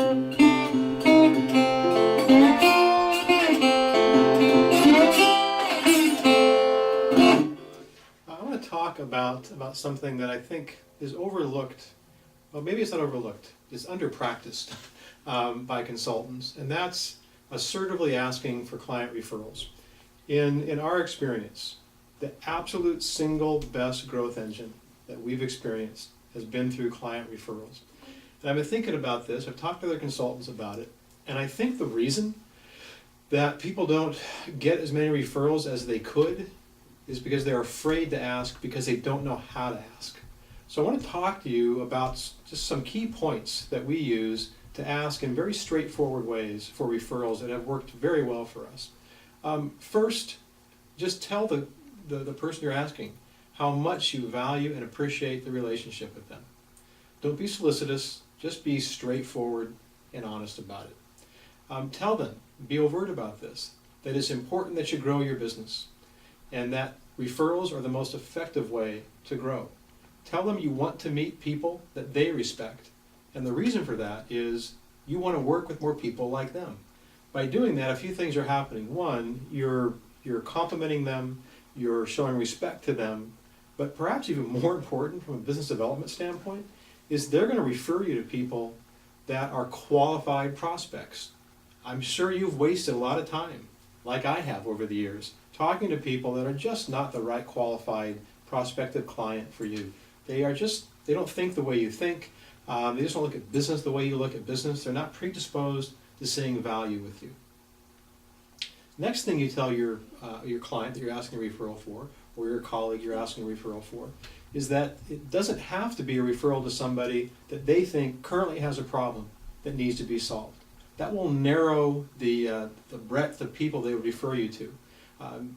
I want to talk about something that I think is overlooked. Well, maybe it's not overlooked. It's under-practiced by consultants, and that's assertively asking for client referrals. In our experience, the absolute single best growth engine that we've experienced has been through client referrals. And I've been thinking about this. I've talked to other consultants about it, and I think the reason that people don't get as many referrals as they could is because they're afraid to ask because they don't know how to ask. So I want to talk to you about just some key points that we use to ask in very straightforward ways for referrals that have worked very well for us. First, just tell the person you're asking how much you value and appreciate the relationship with them. Don't be solicitous, just be straightforward and honest about it. Tell them, be overt about this, that it's important that you grow your business and that referrals are the most effective way to grow. Tell them you want to meet people that they respect, and the reason for that is you want to work with more people like them. By doing that, a few things are happening. One, you're complimenting them, you're showing respect to them, but perhaps even more important from a business development standpoint is they're going to refer you to people that are qualified prospects. I'm sure you've wasted a lot of time, like I have over the years, talking to people that are just not the right qualified prospective client for you. They don't think the way you think. They just don't look at business the way you look at business. They're not predisposed to seeing value with you. Next thing you tell your client that you're asking a referral for, or your colleague you're asking a referral for, is that it doesn't have to be a referral to somebody that they think currently has a problem that needs to be solved. That will narrow the breadth of people they would refer you to.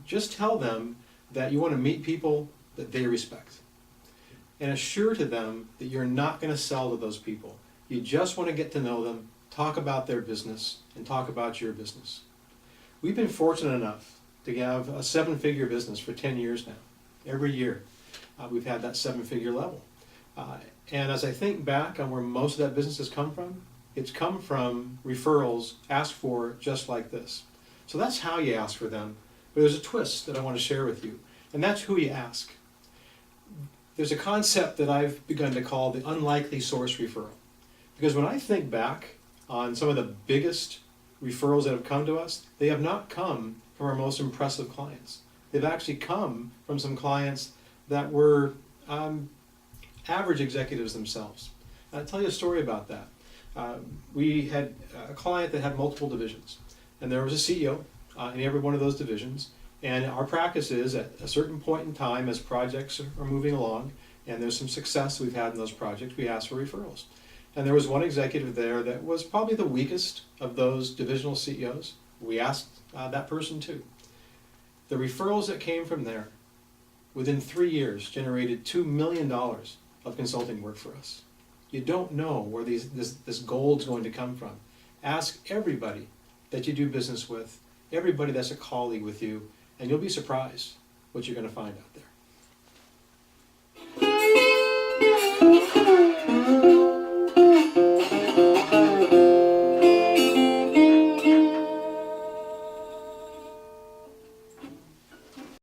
Just tell them that you want to meet people that they respect. And assure to them that you're not going to sell to those people. You just want to get to know them, talk about their business, and talk about your business. We've been fortunate enough to have a 7-figure business for 10 years now. Every year we've had that 7-figure level. And as I think back on where most of that business has come from, it's come from referrals asked for just like this. So that's how you ask for them. But there's a twist that I want to share with you, and that's who you ask. There's a concept that I've begun to call the unlikely source referral. Because when I think back on some of the biggest referrals that have come to us, they have not come from our most impressive clients. They've actually come from some clients that were average executives themselves. I'll tell you a story about that. We had a client that had multiple divisions, and there was a CEO in every one of those divisions. And our practice is at a certain point in time, as projects are moving along and there's some success we've had in those projects, we ask for referrals. And there was one executive there that was probably the weakest of those divisional CEOs. We asked that person too. The referrals that came from there within 3 years generated $2 million of consulting work for us. You don't know where this gold's going to come from. Ask everybody that you do business with, everybody that's a colleague with you, and you'll be surprised what you're going to find out there.